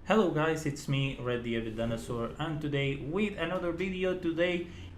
Hello guys, it's me, Red the Dinosaur, and today with another video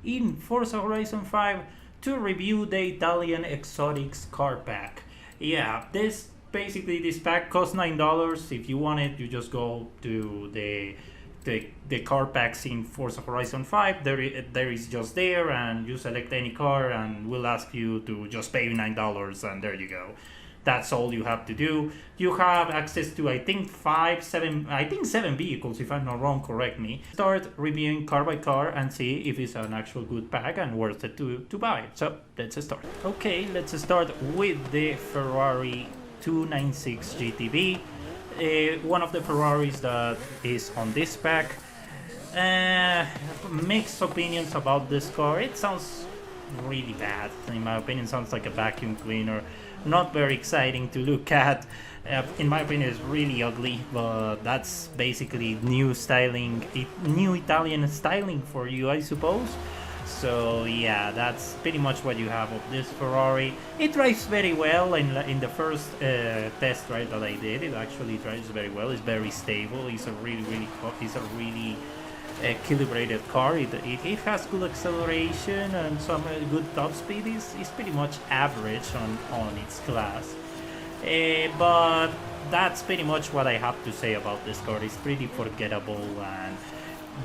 in Forza Horizon 5 to review the Italian Exotics car pack. Yeah, this pack costs $9. If you want it, you just go to the car packs in Forza Horizon 5. There is just there, and you select any car and we'll ask you to just pay $9, and there you go. That's all you have to do. You have access to I think seven vehicles, if I'm not wrong, correct me. Start reviewing car by car and see if it's an actual good pack and worth it to buy. So let's start. Okay, let's start with the Ferrari 296 GTB. One of the Ferraris that is on this pack. Mixed opinions about this car. It sounds really bad. In my opinion, sounds like a vacuum cleaner. Not very exciting to look at. In my opinion, it's really ugly, but that's basically new styling, new Italian styling for you, I suppose. So yeah, that's pretty much what you have of this Ferrari. It drives very well. In the first test ride that I did, it actually drives very well. It's very stable. It's a really calibrated car. It has good acceleration and some good top speed. It's pretty much average on its class. But that's pretty much what I have to say about this car. It's pretty forgettable and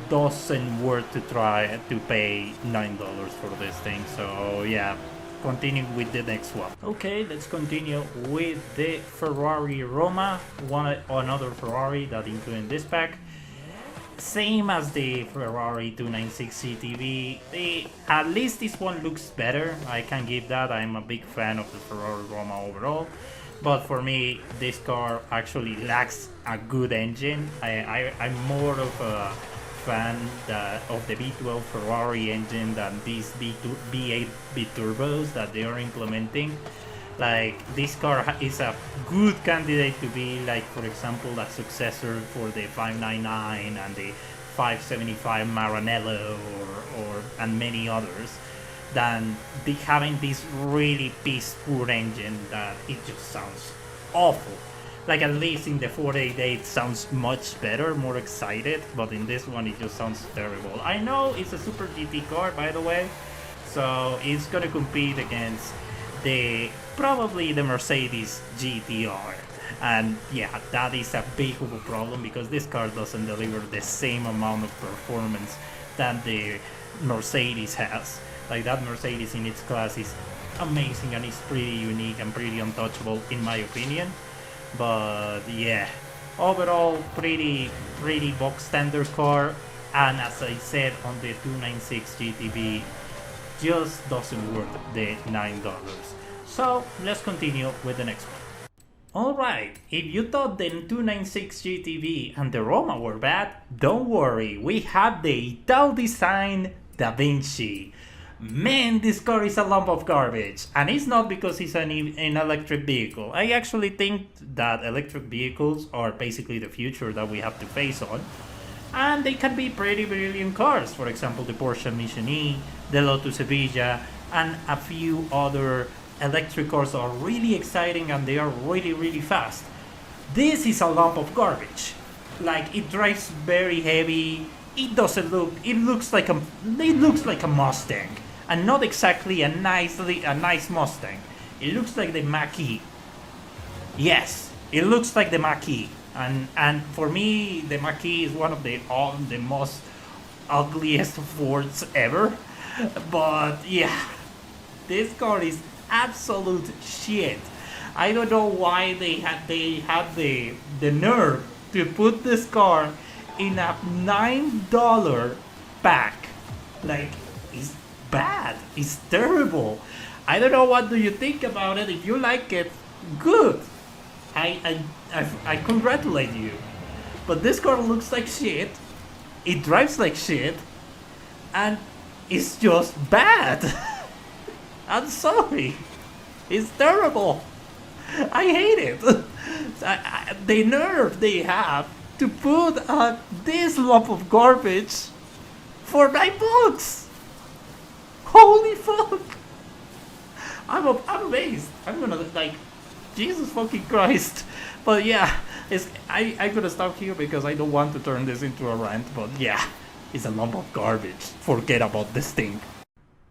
doesn't worth to try to pay $9 for this thing. So yeah, continuing with the next one. Okay, let's continue with the Ferrari Roma, another Ferrari that included this pack. Same as the Ferrari 296 GTB. At least this one looks better. I can give that. I'm a big fan of the Ferrari Roma overall. But for me, this car actually lacks a good engine. I'm more of a fan of the V12 Ferrari engine than these V8 B-turbos that they are implementing. Like, this car is a good candidate to be, like, for example, a successor for the 599 and the 575 Maranello and many others, than having this really piss-poor engine that it just sounds awful. Like, at least in the 488 sounds much better, more excited, but in this one it just sounds terrible. I know it's a Super GT car, by the way, so it's gonna compete against probably the Mercedes GTR, and yeah, that is a big of a problem because this car doesn't deliver the same amount of performance that the Mercedes has. Like, that Mercedes in its class is amazing and it's pretty unique and pretty untouchable in my opinion. But yeah, overall pretty box standard car, and as I said on the 296 GTB, just doesn't worth the $9. So let's continue with the next one. Alright, if you thought the 296 GTB and the Roma were bad, don't worry, we have the Italdesign DaVinci. Man, this car is a lump of garbage, and it's not because it's an electric vehicle. I actually think that electric vehicles are basically the future that we have to face on, and they can be pretty brilliant cars. For example, the Porsche Mission E, the Lotus Sevilla, and a few other electric cars are really exciting and they are really fast. This is a lump of garbage. Like, it drives very heavy. It looks like a Mustang, and not exactly a nice Mustang. It looks like the Mach-E. Yes, it looks like the Mach-E. And for me, the Mach-E is one of the most ugliest Fords ever. But yeah, this car is absolute shit. I don't know why they had the nerve to put this car in a $9 pack. Like, it's bad. It's terrible. I don't know, what do you think about it? If you like it, good. I congratulate you. But this car looks like shit. It drives like shit, and it's just bad. I'm sorry. It's terrible. I hate it. The nerve they have to put this lump of garbage for $9. Holy fuck. I'm amazed. I'm gonna, like, Jesus fucking Christ. But yeah, I could stop here because I don't want to turn this into a rant, but yeah, it's a lump of garbage. Forget about this thing.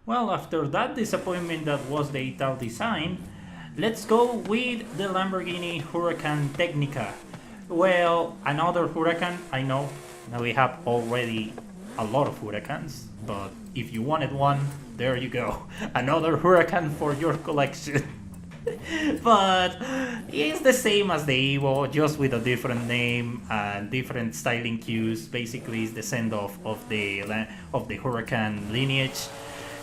Well, after that disappointment that was the Italdesign, let's go with the Lamborghini Huracan Tecnica. Well, another Huracan, I know. Now we have already a lot of Huracans, but if you wanted one, there you go. Another Huracan for your collection. But it's the same as the Evo, just with a different name and different styling cues. Basically, it's the send off of the Huracan lineage.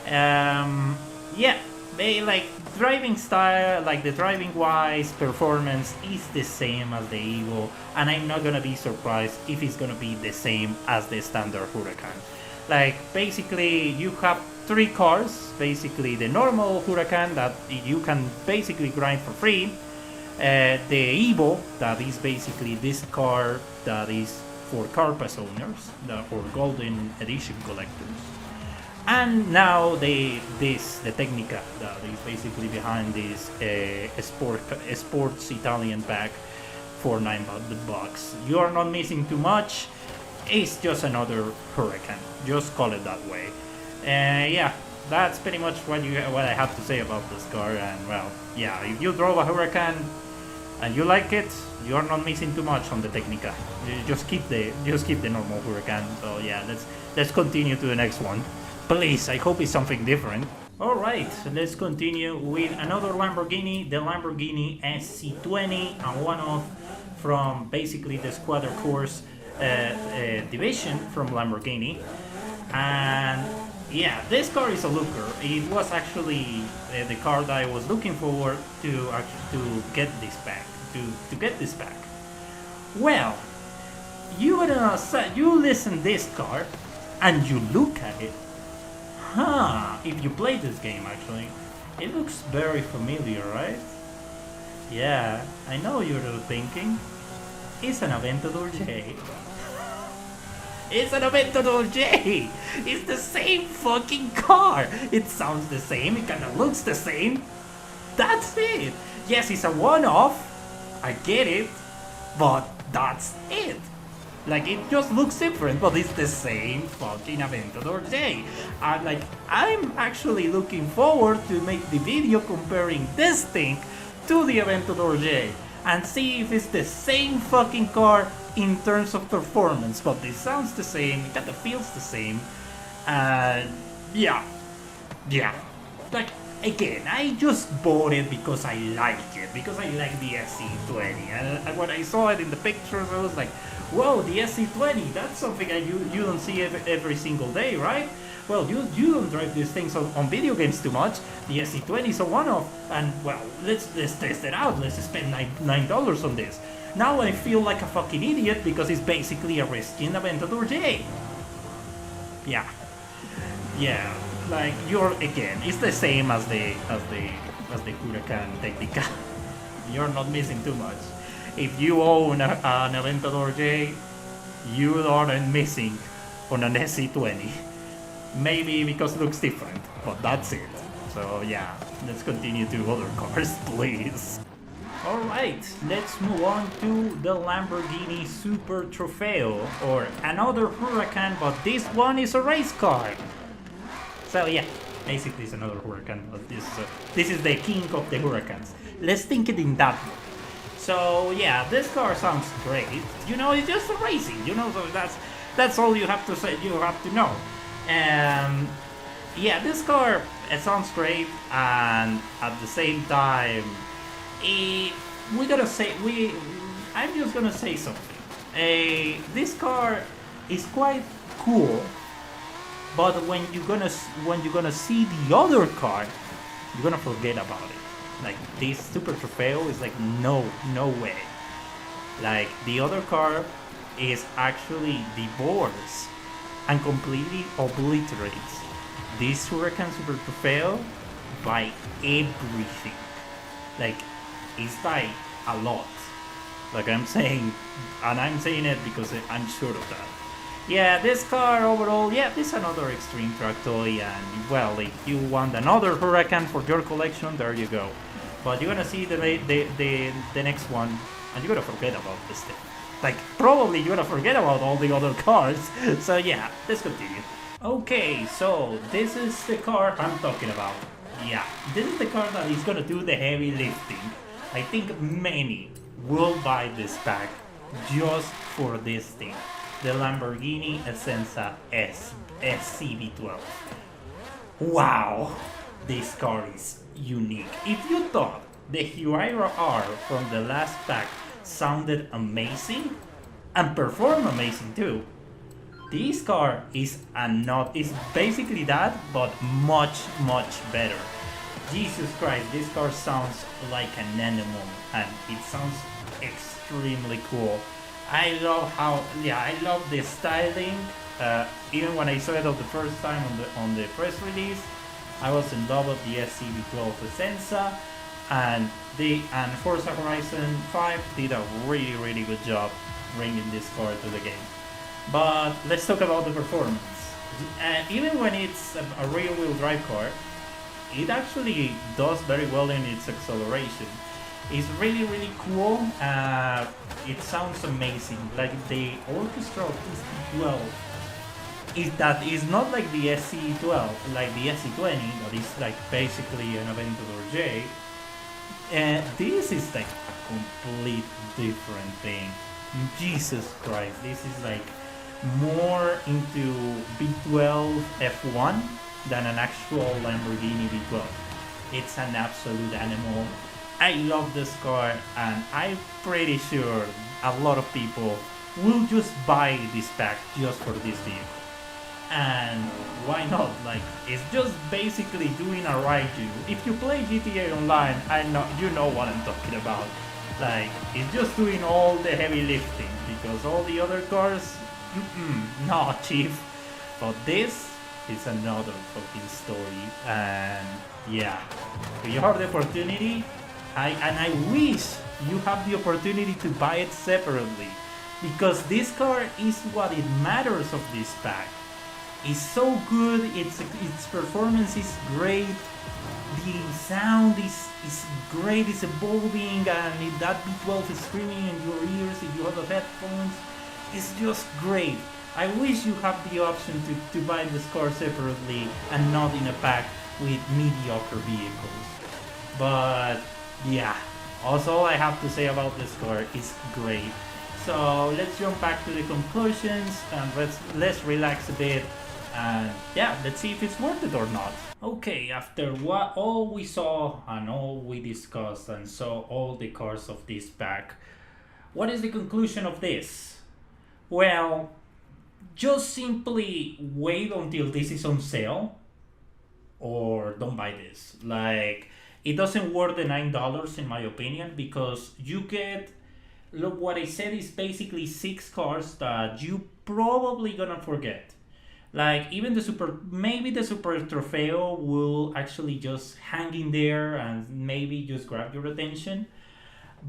Yeah, they like driving style, like the driving wise performance is the same as the Evo, and I'm not gonna be surprised if it's gonna be the same as the standard Huracan. Like basically, you have three cars. Basically, the normal Huracan that you can basically grind for free. The Evo, that is basically this car that is for car pass owners or golden edition collectors. And now the Tecnica that is basically behind this sports Italian pack for $9. You are not missing too much. It's just another Huracan. Just call it that way. Yeah, that's pretty much what I have to say about this car. And well, yeah, if you drove a Huracan and you like it, you are not missing too much on the Tecnica. You just keep the normal Huracan. So yeah, let's continue to the next one. Please, I hope it's something different. Alright, let's continue with another Lamborghini, the Lamborghini SC20, a one-off from basically the Squadra Course division from Lamborghini. And yeah, this car is a looker. It was actually the car that I was looking forward to get this back. To get this back. Well, you listen this car and you look at it. If you play this game actually, it looks very familiar, right? Yeah, I know you're thinking, it's an Aventador J. It's an Aventador J! It's the same fucking car! It sounds the same, it kinda looks the same. That's it! Yes, it's a one-off, I get it, but that's it! Like, it just looks different, but it's the same fucking Aventador J. I'm actually looking forward to make the video comparing this thing to the Aventador J and see if it's the same fucking car in terms of performance, but it sounds the same, it kinda feels the same, and yeah. Like, again, I just bought it because I like it, because I like the SC20, and when I saw it in the pictures, I was like, whoa, the SC20, that's something that you don't see every single day, right? Well, you don't drive these things on video games too much. The SC20 is a one-off, and well, let's test it out. Let's spend $9 on this. Now I feel like a fucking idiot because it's basically a reskin Aventador J. Yeah, like it's the same as the Huracan Tecnica. You're not missing too much. If you own an Aventador J, you aren't missing on an SC20. Maybe because it looks different, but that's it. So yeah, let's continue to other cars, please. Alright, let's move on to the Lamborghini Super Trofeo, or another Huracan, but this one is a race car. So yeah, basically it's another Huracan, but this is the king of the Huracans. Let's think it in that way. So yeah, this car sounds great. You know, it's just a racing. You know, so that's all you have to say. You have to know. Yeah, this car, it sounds great, and at the same time, I'm just gonna say something. This car is quite cool, but when you're gonna see the other car, you're gonna forget about it. Like, this Super Trofeo is like, no way. Like, the other car is actually divorced and completely obliterates this Huracan Super Trofeo by everything. Like, it's by a lot. Like I'm saying, and I'm saying it because I'm sure of that. Yeah, this car overall, yeah, this is another extreme track toy, and well, if you want another Huracan for your collection, there you go. But you're gonna see the next one and you're gonna forget about this thing. Like, probably you're gonna forget about all the other cars. So yeah, let's continue. Okay, so this is the car I'm talking about. Yeah, this is the car that is gonna do the heavy lifting. I think many will buy this pack just for this thing. The Lamborghini Essenza SCV12. Wow, this car is unique. If you thought the Huracan R from the last pack sounded amazing and performed amazing too, this car is basically that, but much better. Jesus Christ, this car sounds like an animal, and it sounds extremely cool. I love the styling. Even when I saw it the first time on the press release, I was in love with the SCV12 Essenza, and Forza Horizon 5 did a really good job bringing this car to the game. But let's talk about the performance. Even when it's a rear-wheel drive car, it actually does very well in its acceleration. It's really cool. It sounds amazing. Like the orchestra of this 12 is not like the SC12, like the SC20, that is like basically an Aventador J. This is like a complete different thing. Jesus Christ, this is like more into V12 F1 than an actual Lamborghini V12. It's an absolute animal. I love this car, and I'm pretty sure a lot of people will just buy this pack just for this vehicle. And why not? Like, it's just basically doing a ride to. If you play GTA Online, you know what I'm talking about. Like, it's just doing all the heavy lifting, because all the other cars, no, chief. But this is another fucking story, and yeah, if you have the opportunity, I wish you have the opportunity to buy it separately, because this car is what it matters of this pack. It's so good, its performance is great, the sound is great, it's evolving, and if that V12 is screaming in your ears, if you have the headphones, it's just great. I wish you have the option to buy this car separately and not in a pack with mediocre vehicles. But yeah, also all I have to say about this car is great. So let's jump back to the conclusions, and let's relax a bit, and yeah, let's see if it's worth it or not. Okay, after all we saw and all we discussed and saw all the cars of this pack, what is the conclusion of this? Well, just simply wait until this is on sale, or don't buy this. Like, it doesn't worth the $9 in my opinion, because you get, look, what I said is basically 6 cars that you probably gonna forget. Like, even maybe the Super Trofeo will actually just hang in there and maybe just grab your attention.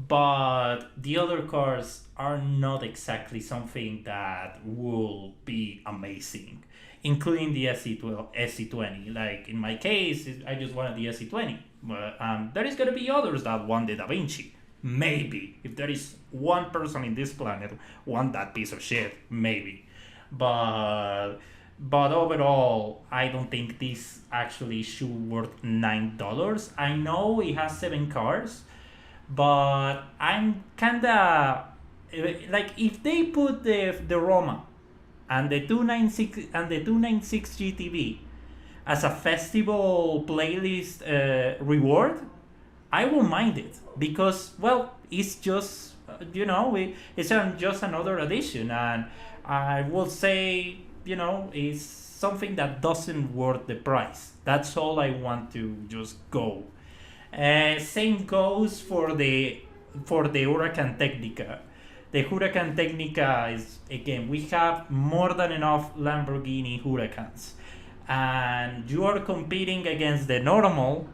But the other cars are not exactly something that will be amazing, including the SC20. Like, in my case, I just wanted the SC20. But there is going to be others that want the DaVinci. Maybe. If there is one person in this planet want that piece of shit, maybe. But overall, I don't think this actually should worth $9. I know it has 7 cars, but I'm kinda like, if they put the Roma and the 296 GTV as a festival playlist reward, I won't mind it, because, well, it's just it's just another addition, and I will say, it's something that doesn't worth the price. That's all I want to just go. Same goes for the Huracan Tecnica. The Huracan Tecnica is, again, we have more than enough Lamborghini Huracans, and you are competing against the normal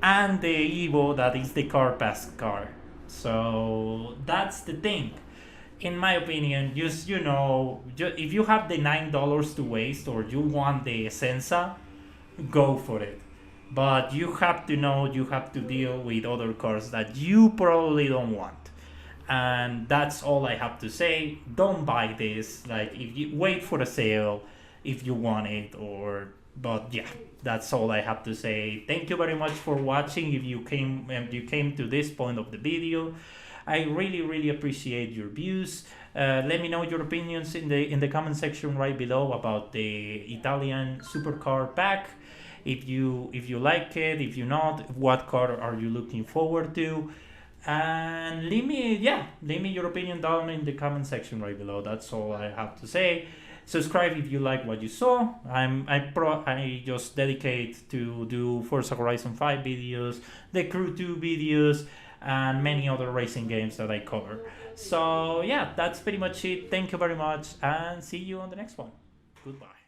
and the Evo, that is the car pass car. So that's the thing. In my opinion, if you have the $9 to waste, or you want the Essenza, go for it. But you have to know you have to deal with other cars that you probably don't want. And that's all I have to say. Don't buy this. Like, if you wait for the sale if you want it, or but yeah, that's all I have to say. Thank you very much for watching. If you came to this point of the video, I really appreciate your views. Let me know your opinions in the comment section right below about the Italian supercar pack. If you like it, if you not, what car are you looking forward to? And leave me your opinion down in the comment section right below. That's all I have to say. Subscribe if you like what you saw. I just dedicate to do Forza Horizon 5 videos, the Crew 2 videos, and many other racing games that I cover. So yeah, that's pretty much it. Thank you very much, and see you on the next one. Goodbye.